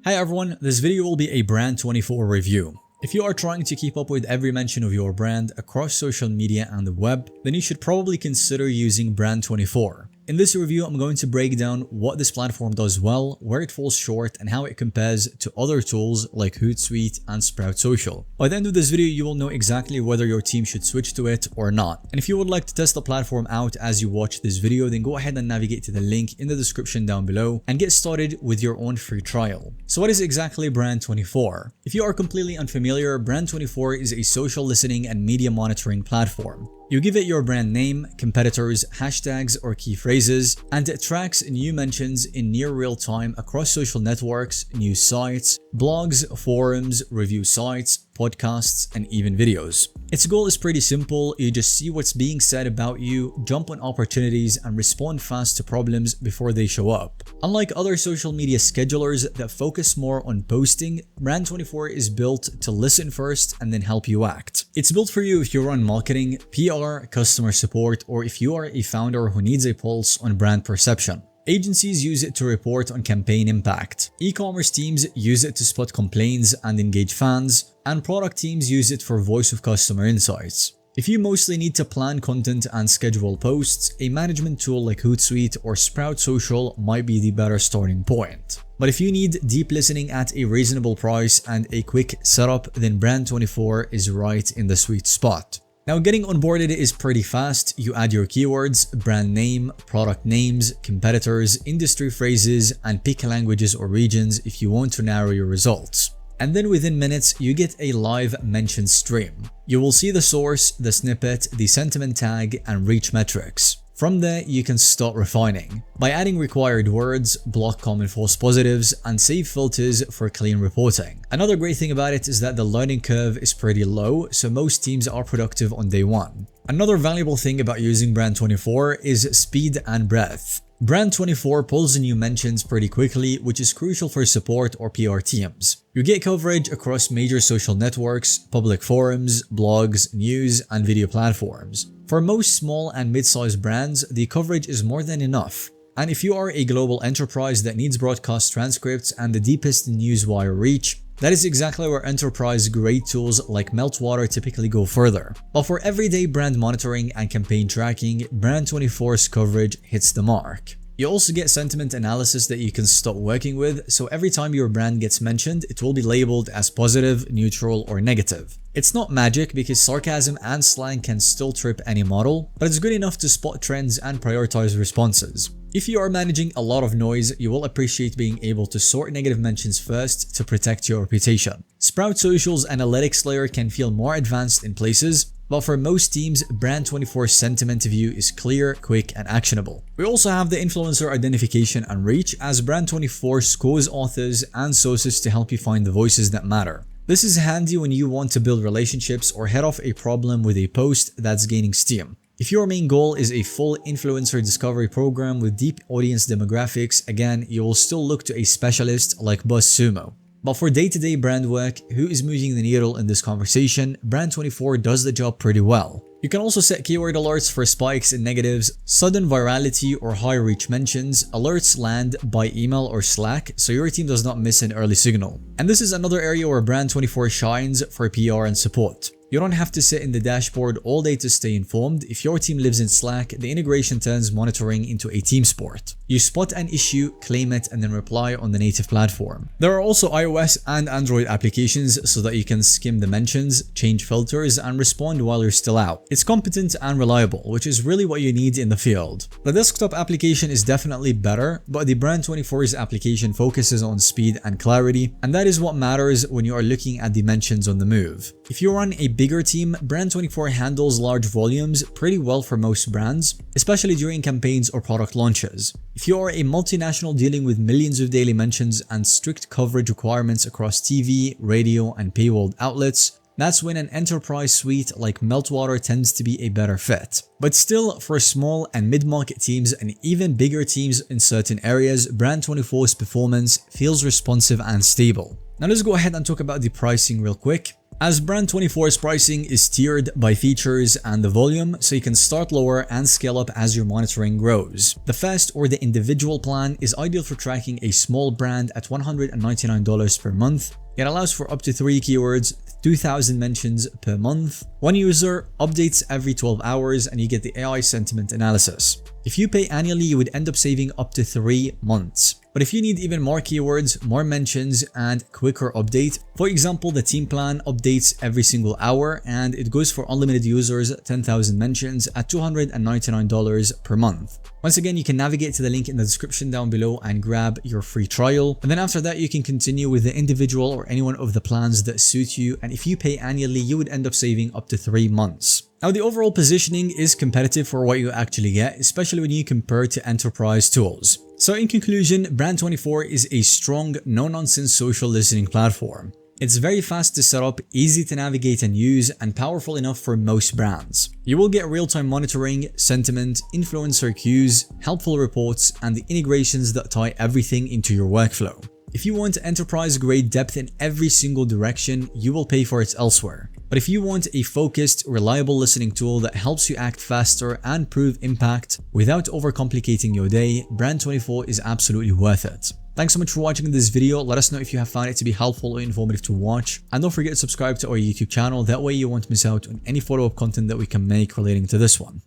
Hi everyone, this video will be a Brand24 review. If you are trying to keep up with every mention of your brand across social media and the web, then you should probably consider using Brand24. In this review, I'm going to break down what this platform does well, where it falls short, and how it compares to other tools like Hootsuite and Sprout Social. By the end of this video, you will know exactly whether your team should switch to it or not. And if you would like to test the platform out as you watch this video, then go ahead and navigate to the link in the description down below and get started with your own free trial. So what is exactly Brand24? If you are completely unfamiliar, Brand24 is a social listening and media monitoring platform. You give it your brand name, competitors, hashtags or key phrases, and it tracks new mentions in near real time across social networks, news sites, blogs, forums, review sites, podcasts, and even videos. Its goal is pretty simple. You just see what's being said about you, jump on opportunities, and respond fast to problems before they show up. Unlike other social media schedulers that focus more on posting, Brand24 is built to listen first and then help you act. It's built for you if you run marketing, PR, customer support, or if you are a founder who needs a pulse on brand perception. Agencies use it to report on campaign impact. E-commerce teams use it to spot complaints and engage fans, and product teams use it for voice of customer insights. If you mostly need to plan content and schedule posts, a management tool like Hootsuite or Sprout Social might be the better starting point. But if you need deep listening at a reasonable price and a quick setup, then Brand24 is right in the sweet spot. Now, getting onboarded is pretty fast. You add your keywords, brand name, product names, competitors, industry phrases, and pick languages or regions if you want to narrow your results. And then within minutes, you get a live mention stream. You will see the source, the snippet, the sentiment tag, and reach metrics. From there, you can start refining by adding required words, block common false positives, and save filters for clean reporting. Another great thing about it is that the learning curve is pretty low, so most teams are productive on day one. Another valuable thing about using Brand24 is speed and breadth. Brand24 pulls new mentions pretty quickly, which is crucial for support or PR teams. You get coverage across major social networks, public forums, blogs, news, and video platforms. For most small and mid-sized brands, the coverage is more than enough. And if you are a global enterprise that needs broadcast transcripts and the deepest newswire reach, that is exactly where enterprise-grade tools like Meltwater typically go further. But for everyday brand monitoring and campaign tracking, Brand24's coverage hits the mark. You also get sentiment analysis that you can start working with, so every time your brand gets mentioned, it will be labeled as positive, neutral, or negative. It's not magic because sarcasm and slang can still trip any model, but it's good enough to spot trends and prioritize responses. If you are managing a lot of noise, you will appreciate being able to sort negative mentions first to protect your reputation. Sprout Social's analytics layer can feel more advanced in places, but for most teams, Brand24's sentiment view is clear, quick, and actionable. We also have the influencer identification and reach, as Brand24 scores authors and sources to help you find the voices that matter. This is handy when you want to build relationships or head off a problem with a post that's gaining steam. If your main goal is a full influencer discovery program with deep audience demographics, again, you will still look to a specialist like BuzzSumo. But for day-to-day brand work, who is moving the needle in this conversation, Brand24 does the job pretty well. You can also set keyword alerts for spikes in negatives, sudden virality, or high reach mentions. Alerts land by email or Slack, so your team does not miss an early signal. And this is another area where Brand24 shines for PR and support. You don't have to sit in the dashboard all day to stay informed. If your team lives in Slack, the integration turns monitoring into a team sport. You spot an issue, claim it, and then reply on the native platform. There are also iOS and Android applications so that you can skim the mentions, change filters, and respond while you're still out. It's competent and reliable, which is really what you need in the field. The desktop application is definitely better, but the Brand24's application focuses on speed and clarity, and that is what matters when you are looking at the mentions on the move. If you run a bigger team, Brand24 handles large volumes pretty well for most brands, especially during campaigns or product launches. If you are a multinational dealing with millions of daily mentions and strict coverage requirements across TV, radio, and paywalled outlets, that's when an enterprise suite like Meltwater tends to be a better fit. But still, for small and mid-market teams and even bigger teams in certain areas, Brand24's performance feels responsive and stable. Now let's go ahead and talk about the pricing real quick. as Brand24's pricing is tiered by features and the volume, so you can start lower and scale up as your monitoring grows. The fast or the individual plan is ideal for tracking a small brand at $199 per month. It allows for up to 3 keywords, 2,000 mentions per month. One user updates every 12 hours and you get the AI sentiment analysis. If you pay annually, you would end up saving up to 3 months. But if you need even more keywords, more mentions, and quicker update, for example, the team plan updates every single hour and it goes for unlimited users, 10,000 mentions at $299 per month. Once again, you can navigate to the link in the description down below and grab your free trial. And then after that, you can continue with the individual or any one of the plans that suit you. And if you pay annually, you would end up saving up to 3 months. Now, the overall positioning is competitive for what you actually get, especially when you compare to enterprise tools. So in conclusion, Brand24 is a strong, no-nonsense social listening platform. It's very fast to set up, easy to navigate and use, and powerful enough for most brands. You will get real-time monitoring, sentiment, influencer cues, helpful reports, and the integrations that tie everything into your workflow. If you want enterprise-grade depth in every single direction, you will pay for it elsewhere. But if you want a focused, reliable listening tool that helps you act faster and prove impact without overcomplicating your day, Brand24 is absolutely worth it. Thanks so much for watching this video. Let us know if you have found it to be helpful or informative to watch. And don't forget to subscribe to our YouTube channel. That way you won't miss out on any follow-up content that we can make relating to this one.